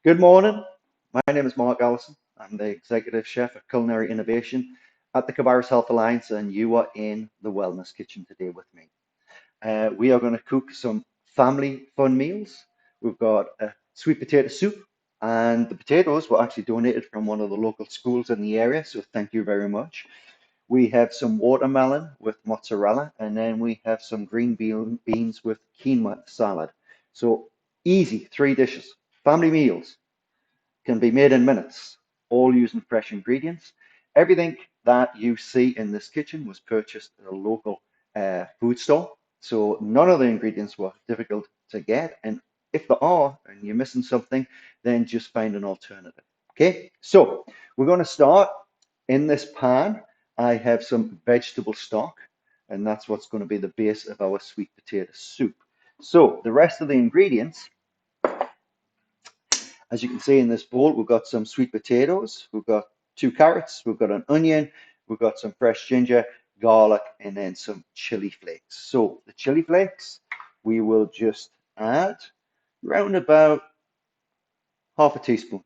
Good morning. My name is Mark Allison. I'm the Executive Chef at Culinary Innovation at the Cabarrus Health Alliance, and you are in the Wellness Kitchen today with me. We are going to cook some family fun meals. We've got a sweet potato soup, and the potatoes were actually donated from one of the local schools in the area, so thank you very much. We have some watermelon with mozzarella, and then we have some beans with quinoa salad. So easy, three dishes, family meals can be made in minutes, all using fresh ingredients. Everything that you see in this kitchen was purchased at a local food store. So none of the ingredients were difficult to get. And if there are and you're missing something, then just find an alternative. Okay, so we're going to start in this pan. I have some vegetable stock, and that's what's going to be the base of our sweet potato soup. So the rest of the ingredients, as you can see in this bowl, we've got some sweet potatoes, we've got two carrots, we've got an onion, we've got some fresh ginger, garlic, and then some chili flakes. So the chili flakes, we will just add round about half a teaspoon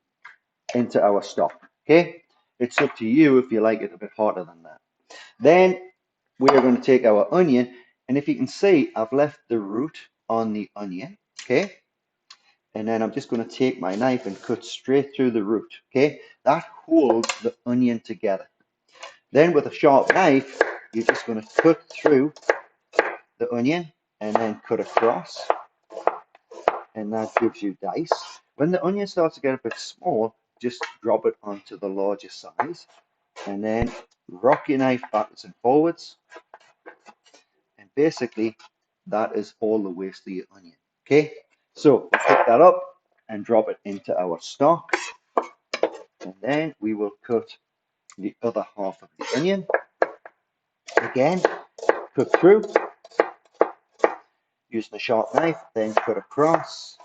into our stock. Okay, it's up to you if you like it a bit hotter than that. Then we are going to take our onion, and if you can see, I've left the root on the onion. Okay, and then I'm just going to take my knife and cut straight through the root. Okay, that holds the onion together. Then with a sharp knife, you're just going to cut through the onion and then cut across, and that gives you dice. When the onion starts to get a bit small, just drop it onto the larger size, and then rock your knife backwards and forwards, and basically that is all the waste of your onion. Okay, so we'll pick that up and drop it into our stock. And then we will cut the other half of the onion. Again, cut through using a sharp knife, then cut across.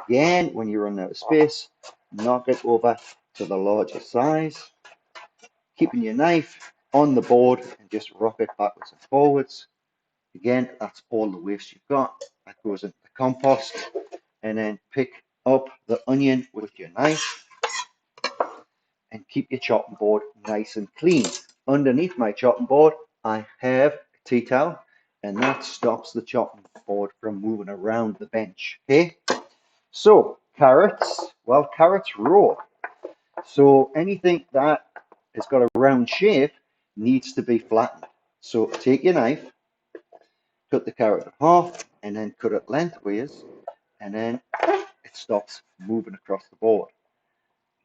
Again, when you run out of space, knock it over to the larger size, keeping your knife on the board and just rock it backwards and forwards. Again, that's all the waste you've got. That goes into the compost. And then pick up the onion with your knife and keep your chopping board nice and clean. Underneath my chopping board, I have a tea towel, and that stops the chopping board from moving around the bench. Okay, so carrots, well, carrots raw. So anything that has got a round shape needs to be flattened. So take your knife, cut the carrot in half, and then cut it lengthways, and then it stops moving across the board.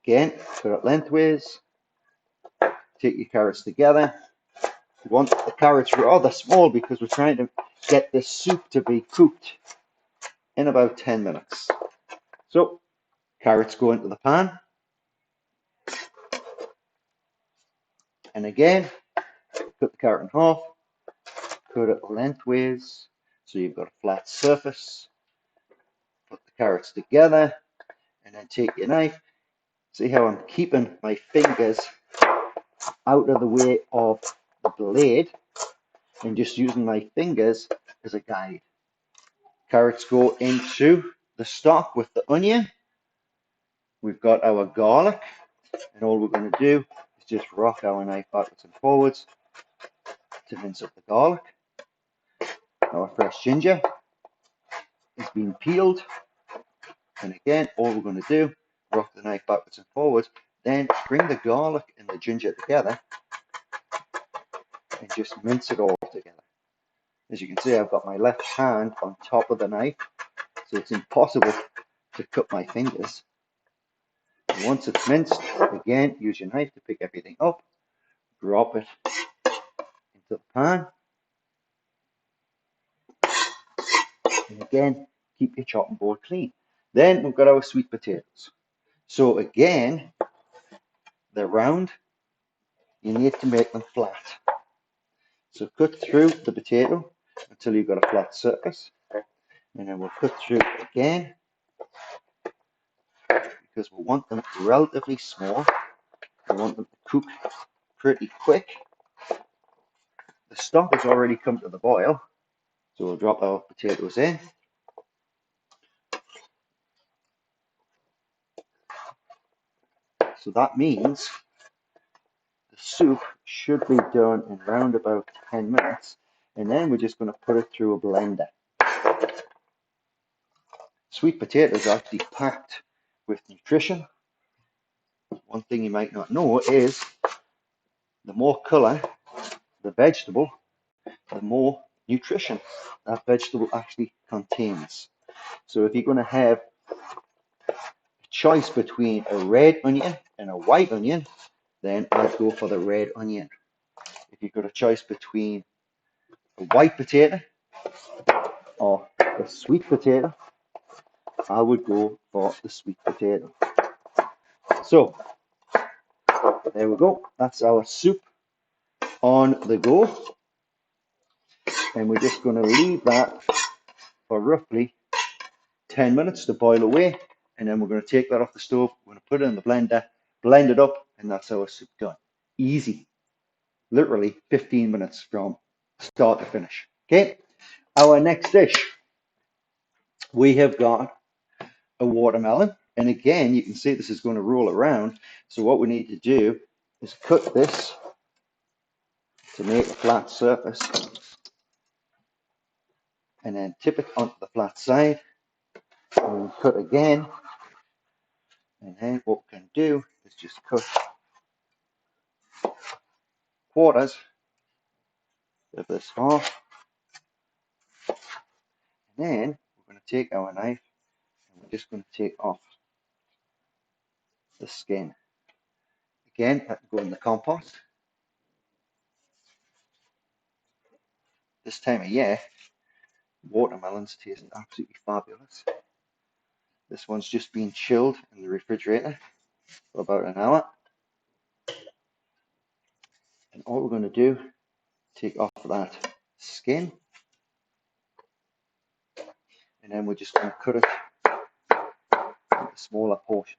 Again, cut it lengthways, take your carrots together. We want the carrots rather small because we're trying to get this soup to be cooked in about 10 minutes. So carrots go into the pan, and again cut the carrot in half, cut it lengthways so you've got a flat surface. Put the carrots together, and then take your knife. See how I'm keeping my fingers out of the way of the blade and just using my fingers as a guide. Carrots go into the stock with the onion. We've got our garlic, and all we're going to do is just rock our knife backwards and forwards to mince up the garlic. Our fresh ginger is being peeled, and again, all we're going to do, rock the knife backwards and forwards, then bring the garlic and the ginger together and just mince it all together. As you can see, I've got my left hand on top of the knife, so it's impossible to cut my fingers. And once it's minced, again, use your knife to pick everything up, drop it into the pan, and again, keep your chopping board clean. Then we've got our sweet potatoes. So again, they're round, you need to make them flat. So cut through the potato until you've got a flat surface, and then we'll cut through again because we want them relatively small. We want them to cook pretty quick. The stock has already come to the boil, so we'll drop our potatoes in. So that means the soup should be done in around about 10 minutes. And then we're just going to put it through a blender. Sweet potatoes are actually packed with nutrition. One thing you might not know is the more colour the vegetable, the more nutrition that vegetable actually contains. So if you're going to have a choice between a red onion and a white onion, then I'd go for the red onion. If you've got a choice between a white potato or a sweet potato, I would go for the sweet potato. So there we go. That's our soup on the go. And we're just going to leave that for roughly 10 minutes to boil away. And then we're going to take that off the stove. We're going to put it in the blender, blend it up, and that's our soup done. Easy. Literally 15 minutes from start to finish. Okay. Our next dish, we have got a watermelon. And again, you can see this is going to roll around. So what we need to do is cut this to make a flat surface and then tip it onto the flat side and we cut again. And then what we can do is just cut quarters of this off. And then we're going to take our knife and we're just going to take off the skin. Again, that can go in the compost. This time of year, watermelons taste absolutely fabulous. This one's just been chilled in the refrigerator for about an hour. And all we're going to do, take off that skin. And then we're just going to cut it into smaller portions.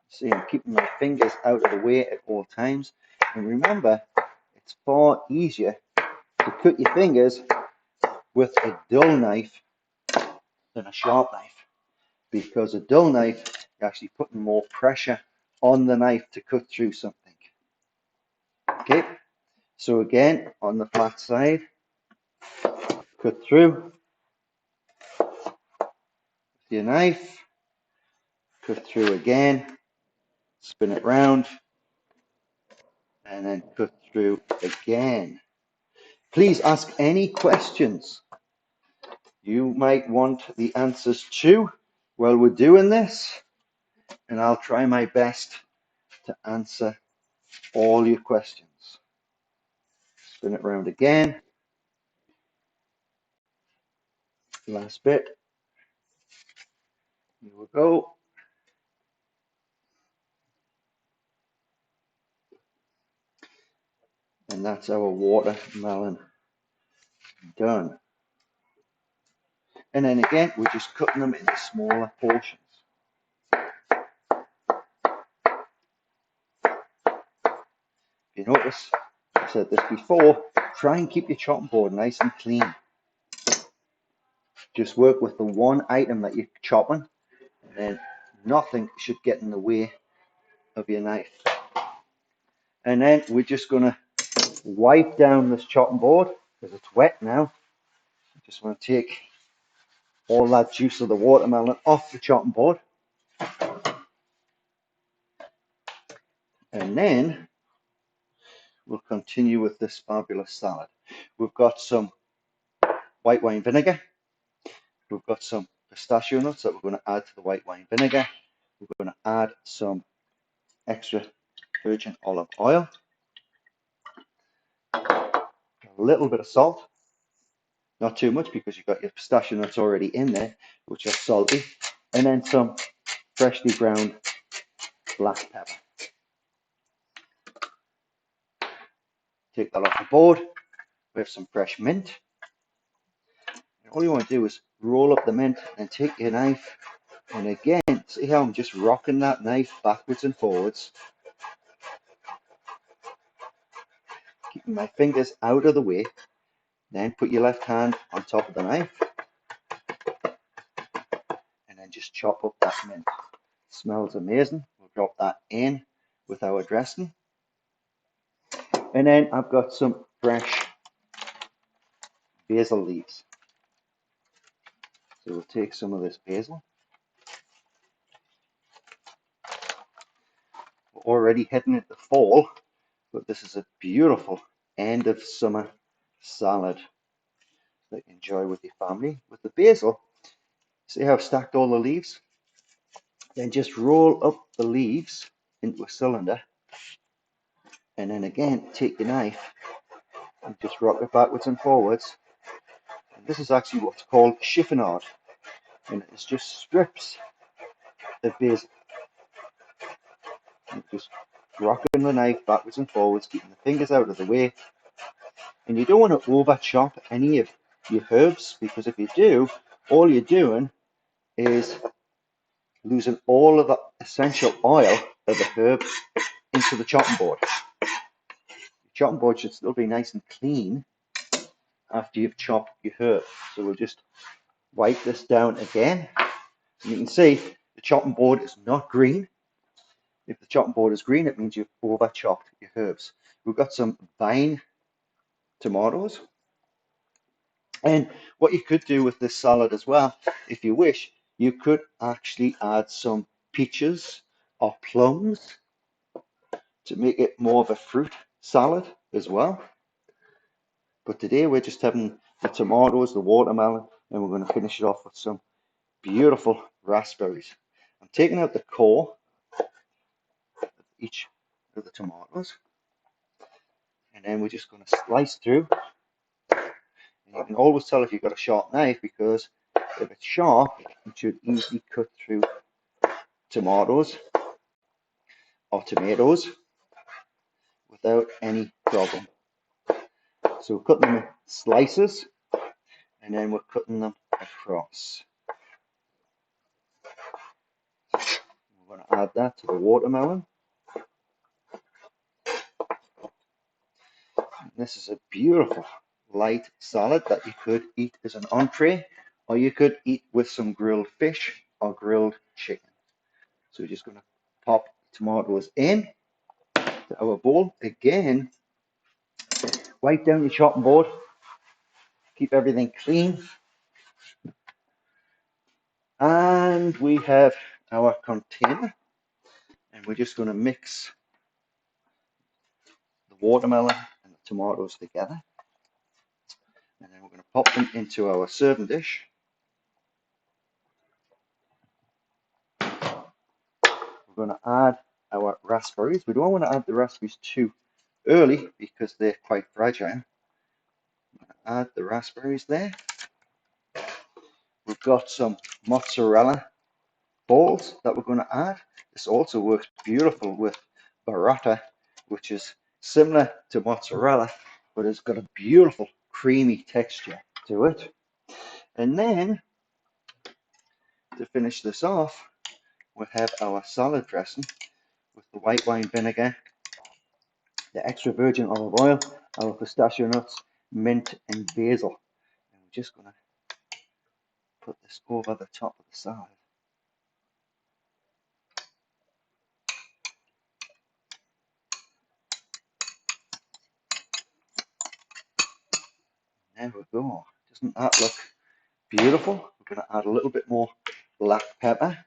See, I'm keeping my fingers out of the way at all times. And remember, it's far easier to cut your fingers with a dull knife than a sharp knife. Because a dull knife, you're actually putting more pressure on the knife to cut through something. Okay, so again, on the flat side, cut through with your knife, cut through again, spin it round, and then cut through again. Please ask any questions you might want the answers to while we're doing this, and I'll try my best to answer all your questions. Spin it round again. Last bit. Here we go. And that's our watermelon done. And then again, we're just cutting them into smaller portions. If you notice, I said this before, try and keep your chopping board nice and clean. Just work with the one item that you're chopping, and then nothing should get in the way of your knife. And then we're just going to wipe down this chopping board because it's wet now. Just want to take all that juice of the watermelon off the chopping board. And then we'll continue with this fabulous salad. We've got some white wine vinegar. We've got some pistachio nuts that we're going to add to the white wine vinegar. We're going to add some extra virgin olive oil, a little bit of salt, not too much because you've got your pistachio nuts already in there, which are salty, and then some freshly ground black pepper. Take that off the board. We have some fresh mint. And all you want to do is roll up the mint and take your knife. And again, see how I'm just rocking that knife backwards and forwards, keeping my fingers out of the way. Then put your left hand on top of the knife. then just chop up that mint. Smells amazing. We'll drop that in with our dressing. And then I've got some fresh basil leaves. So we'll take some of this basil. We're already heading into fall, but this is a beautiful end of summer salad that you enjoy with your family. With the basil, see how I've stacked all the leaves? Then just roll up the leaves into a cylinder, and then again take your knife and just rock it backwards and forwards. And this is actually what's called chiffonade, and it's just strips of basil. And just rocking the knife backwards and forwards, keeping the fingers out of the way. And you don't want to over chop any of your herbs, because if you do, all you're doing is losing all of the essential oil of the herb into the chopping board. The chopping board should still be nice and clean after you've chopped your herb. So we'll just wipe this down again. And you can see the chopping board is not green. If the chopping board is green, it means you've over chopped your herbs. We've got some vine tomatoes. And what you could do with this salad as well, if you wish, you could actually add some peaches or plums to make it more of a fruit salad as well. But today we're just having the tomatoes, the watermelon, and we're going to finish it off with some beautiful raspberries. I'm taking out the core of each of the tomatoes, and then we're just going to slice through. And you can always tell if you've got a sharp knife, because if it's sharp, it should easily cut through tomatoes or tomatoes without any problem. So we're cutting them in slices, and then we're cutting them across. We're going to add that to the watermelon. And this is a beautiful light salad that you could eat as an entree, or you could eat with some grilled fish or grilled chicken. So we're just going to pop tomatoes in to our bowl. Again, wipe down your chopping board, keep everything clean. And we have our container, and we're just going to mix the watermelon and the tomatoes together. And then we're going to pop them into our serving dish. We're going to add our raspberries. We don't want to add the raspberries too early because they're quite fragile. I'm going to add the raspberries there. We've got some mozzarella balls that we're going to add. This also works beautiful with burrata, which is similar to mozzarella, but it's got a beautiful creamy texture to it. And then to finish this off, we'll have our salad dressing with the white wine vinegar, the extra virgin olive oil, our pistachio nuts, mint, and basil. And we're just going to put this over the top of the salad. There we go. Doesn't that look beautiful? We're going to add a little bit more black pepper.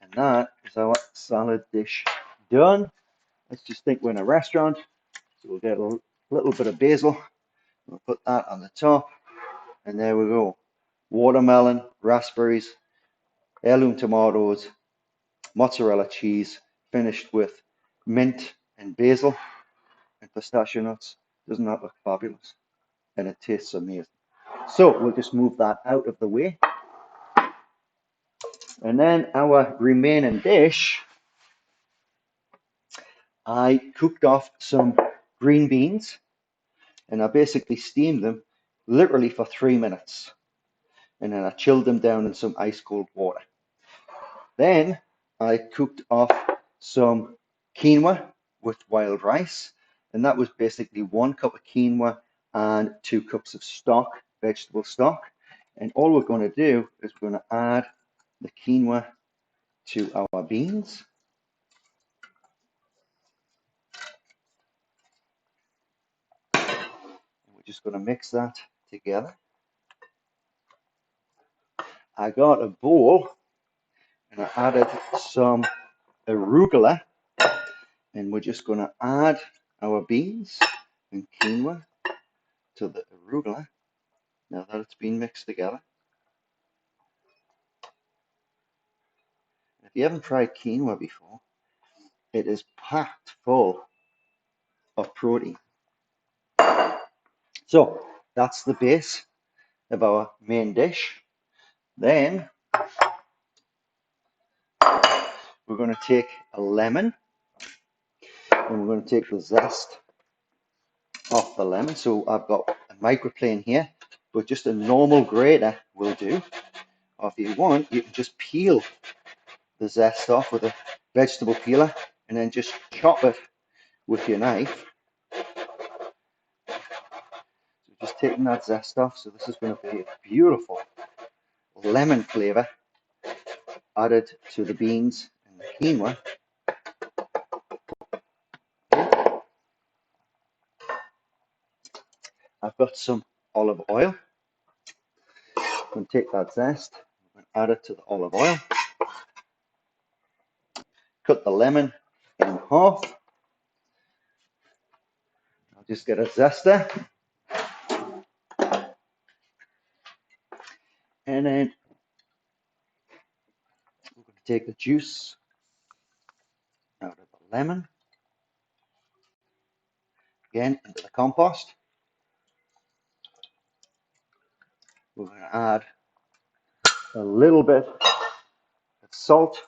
And that is our salad dish done. Let's just think we're in a restaurant. So we'll get a little bit of basil. We'll put that on the top. And there we go. Watermelon, raspberries, heirloom tomatoes, mozzarella cheese, finished with mint and basil and pistachio nuts. Doesn't that look fabulous? And it tastes amazing. So we'll just move that out of the way. And then our remaining dish, I cooked off some green beans, and I basically steamed them literally for 3 minutes. And then I chilled them down in some ice cold water. Then I cooked off some quinoa with wild rice, and that was basically 1 cup of quinoa and 2 cups of stock vegetable stock. And all we're going to do is we're going to add the quinoa to our beans. We're just going to mix that together. I got a bowl and I added some arugula, and we're just going to add our beans and quinoa to the arugula now that it's been mixed together. If you haven't tried quinoa before, it is packed full of protein. So that's the base of our main dish. Then we're going to take a lemon and we're going to take the zest off the lemon. So I've got a microplane here, but just a normal grater will do. Or if you want, you can just peel the zest off with a vegetable peeler and then just chop it with your knife. So just taking that zest off. So this is going to be a beautiful lemon flavor added to the beans and the quinoa. I've got some olive oil. I'm going to take that zest and add it to the olive oil. Cut the lemon in half. I'll just get a zester. And then we're going to take the juice out of the lemon. Again, into the compost. We're going to add a little bit of salt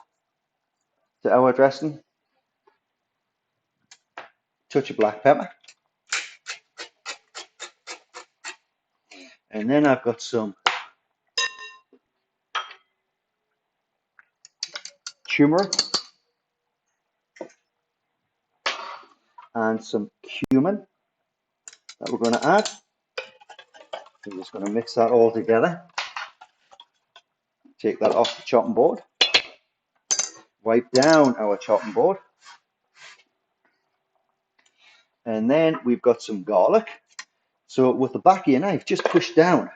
to our dressing. Touch of black pepper. And then I've got some turmeric and some cumin that we're going to add. We're just going to mix that all together. Take that off the chopping board. Wipe down our chopping board. And then we've got some garlic. So with the back of your knife, just push down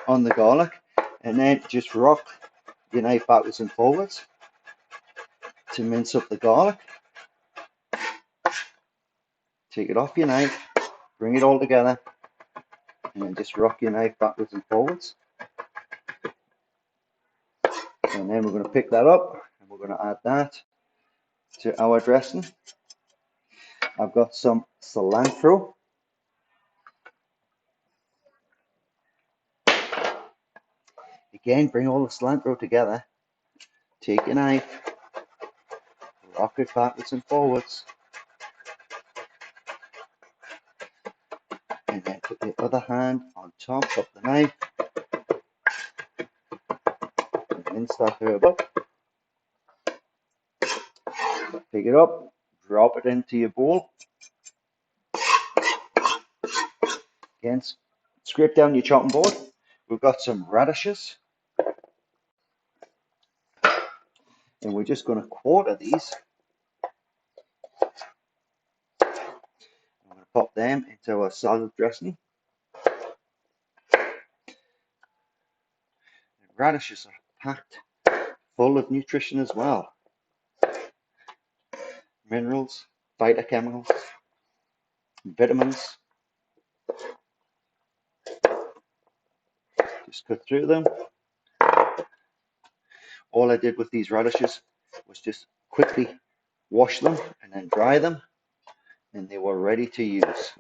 on the garlic and then just rock your knife backwards and forwards to mince up the garlic. Take it off your knife, bring it all together, and then just rock your knife backwards and forwards. And then we're going to pick that up and we're going to add that to our dressing. I've got some cilantro. Again, bring all the cilantro together. Take your knife, rock it backwards and forwards. And then put the other hand on top of the knife. And mince that herb up. Pick it up, drop it into your bowl. Again, scrape down your chopping board. We've got some radishes. And we're just going to quarter these. I'm going to pop them into our salad dressing. And radishes are packed full of nutrition as well. Minerals, phytochemicals, vitamins. Just cut through them. All I did with these radishes was just quickly wash them and then dry them, and they were ready to use.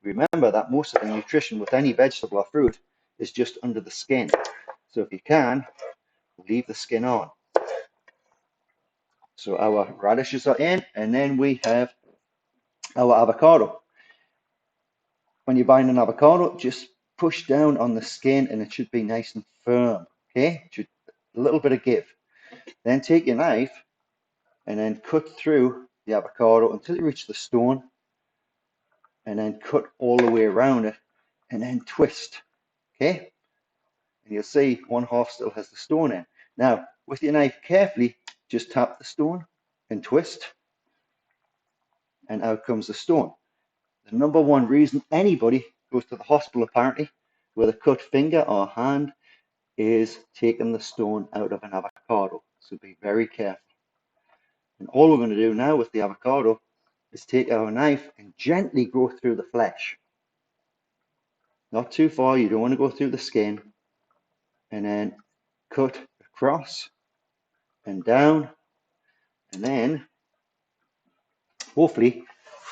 Remember that most of the nutrition with any vegetable or fruit is just under the skin. So if you can, leave the skin on. So our radishes are in, and then we have our avocado. When you're buying an avocado, just push down on the skin and it should be nice and firm. Okay, a little bit of give. Then take your knife and then cut through the avocado until you reach the stone, and then cut all the way around it and then twist. Okay, and you'll see one half still has the stone in. Now, with your knife carefully, just tap the stone and twist, and out comes the stone. The number one reason anybody goes to the hospital apparently with a cut finger or hand is taking the stone out of an avocado. So be very careful. And all we're going to do now with the avocado is take our knife and gently go through the flesh. Not too far, you don't want to go through the skin. And then cut across and down. And then hopefully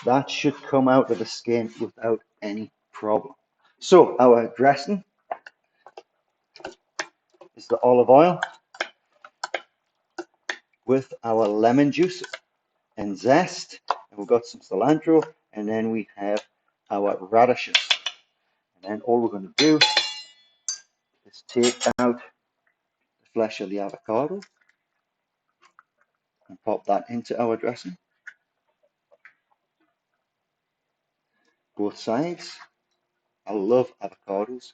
that should come out of the skin without any problem. So our dressing is the olive oil with our lemon juice and zest. And we've got some cilantro, and then we have our radishes. And then all we're going to do is take out the flesh of the avocado and pop that into our dressing. Both sides. I love avocados.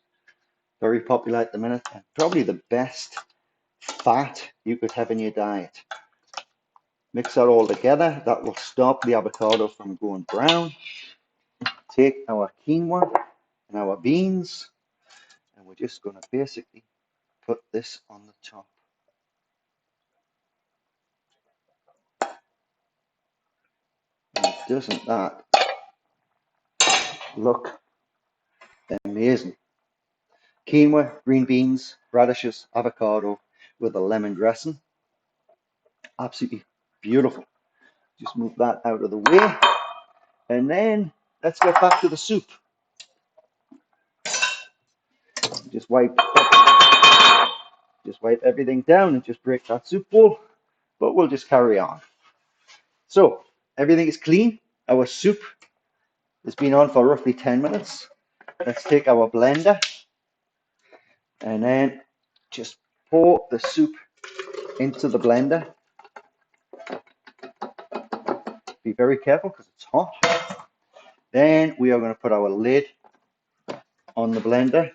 Very popular at the minute, and probably the best fat you could have in your diet. Mix that all together. That will stop the avocado from going brown. Take our quinoa and our beans, and we're just going to basically put this on the top. And doesn't that look amazing? Quinoa, green beans, radishes, avocado with a lemon dressing. Absolutely beautiful. Just move that out of the way. And then let's get back to the soup. Just wipe everything down and just break that soup bowl. But we'll just carry on. So everything is clean. Our soup has been on for roughly 10 minutes. Let's take our blender and then just pour the soup into the blender. Be very careful because it's hot. Then we are going to put our lid on the blender.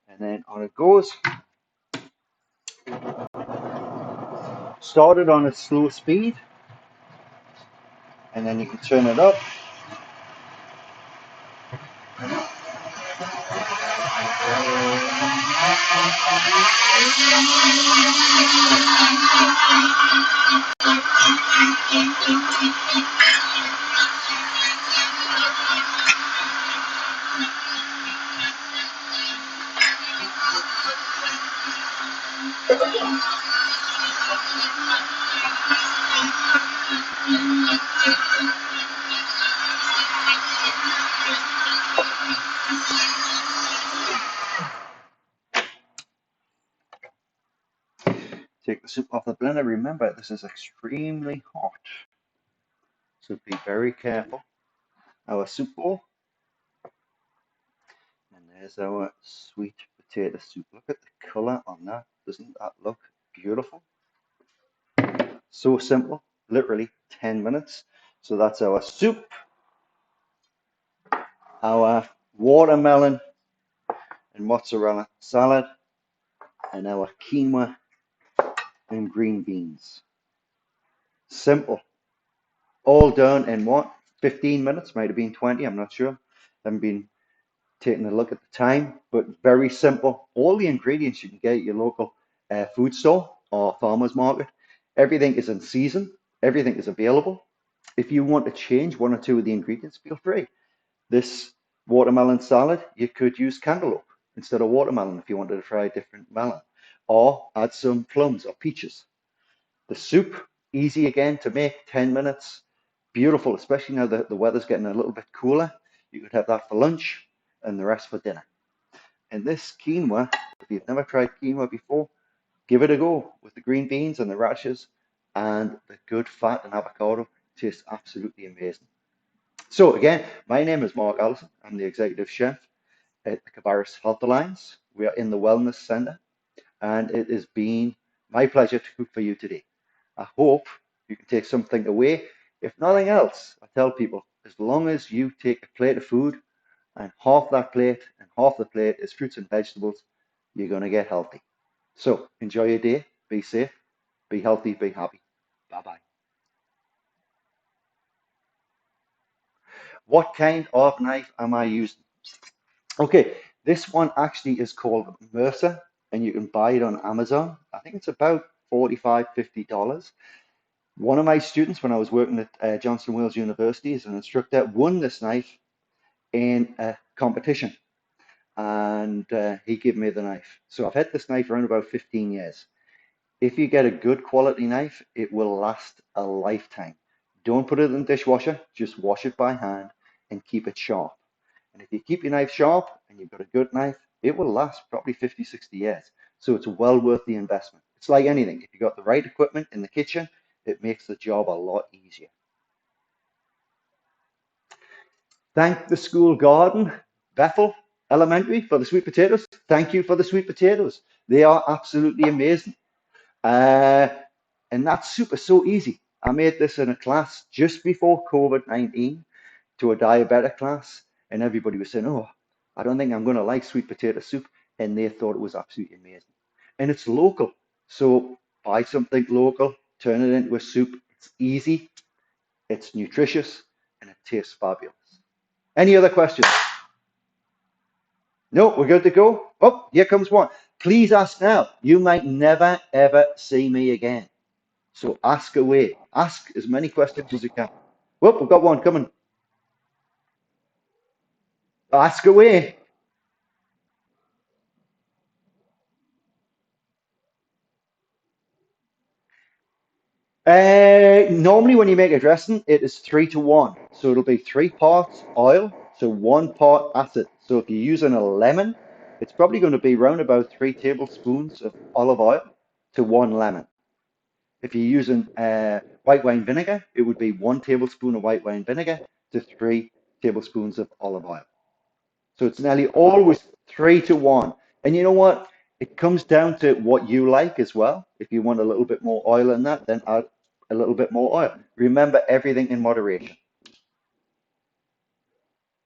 And then on it goes. Start it on a slow speed. And then you can turn it up. Take the soup off the blender. Remember, this is extremely hot. So be very careful. Our soup bowl. And there's our sweet potato soup. Look at the color on that. Doesn't that look beautiful? So simple. Literally 10 minutes. So that's our soup, our watermelon and mozzarella salad, and our quinoa and green beans. Simple. All done in what? 15 minutes? Might have been 20. I'm not sure. Haven't been taking a look at the time, but very simple. All the ingredients you can get at your local food store or farmer's market. Everything is in season. Everything is available. If you want to change one or two of the ingredients, feel free. This watermelon salad, you could use cantaloupe instead of watermelon if you wanted to try a different melon, or add some plums or peaches. The soup, easy again to make, 10 minutes. Beautiful, especially now that the weather's getting a little bit cooler. You could have that for lunch and the rest for dinner. And this quinoa, if you've never tried quinoa before, give it a go with the green beans and the radishes and the good fat and avocado. Tastes absolutely amazing. So again, my name is Mark Allison. I'm the executive chef at the Cabarrus Health Alliance. We are in the Wellness Centre, and it has been my pleasure to cook for you today. I hope you can take something away. If nothing else, I tell people as long as you take a plate of food and half that plate and half the plate is fruits and vegetables, you're going to get healthy. So enjoy your day, be safe, be healthy, be happy. Bye bye. What kind of knife am I using? Okay, this one actually is called Mercer, and you can buy it on Amazon. I think it's about 45, $50. One of my students, when I was working at Johnson Wales University as an instructor, won this knife in a competition, and he gave me the knife. So I've had this knife around about 15 years. If you get a good quality knife, it will last a lifetime. Don't put it in the dishwasher, just wash it by hand and keep it sharp. And if you keep your knife sharp and you've got a good knife, it will last probably 50, 60 years. So it's well worth the investment. It's like anything. If you've got the right equipment in the kitchen, it makes the job a lot easier. Thank the school garden, Bethel Elementary, for the sweet potatoes. Thank you for the sweet potatoes. They are absolutely amazing. Uh, and that's so easy. I made this in a class just before COVID-19 to a diabetic class, and everybody was saying, "Oh, I don't think I'm going to like sweet potato soup." And they thought it was absolutely amazing. And it's local. So buy something local, turn it into a soup. It's easy, it's nutritious, and it tastes fabulous. Any other questions? No, we're good to go. Oh, here comes one. Please ask now. You might never, ever see me again. So ask away. Ask as many questions as you can. Whoop, we've got one coming. Ask away. Normally, when you make a dressing, it is 3 to 1. So it'll be 3 parts oil to 1 part acid. So if you're using a lemon, it's probably going to be around about 3 tablespoons of olive oil to one lemon. If you're using white wine vinegar, it would be 1 tablespoon of white wine vinegar to 3 tablespoons of olive oil. So it's nearly always 3 to 1. And you know what? It comes down to what you like as well. If you want a little bit more oil in that, then add a little bit more oil. Remember everything in moderation.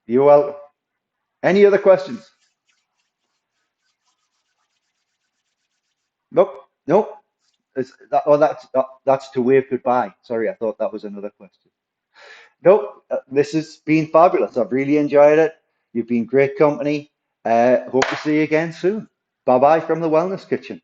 You will. Any other questions? Nope. Nope. That's to wave goodbye. Sorry, I thought that was another question. Nope. This has been fabulous. I've really enjoyed it. You've been great company. Hope to see you again soon. Bye bye from the Wellness Kitchen.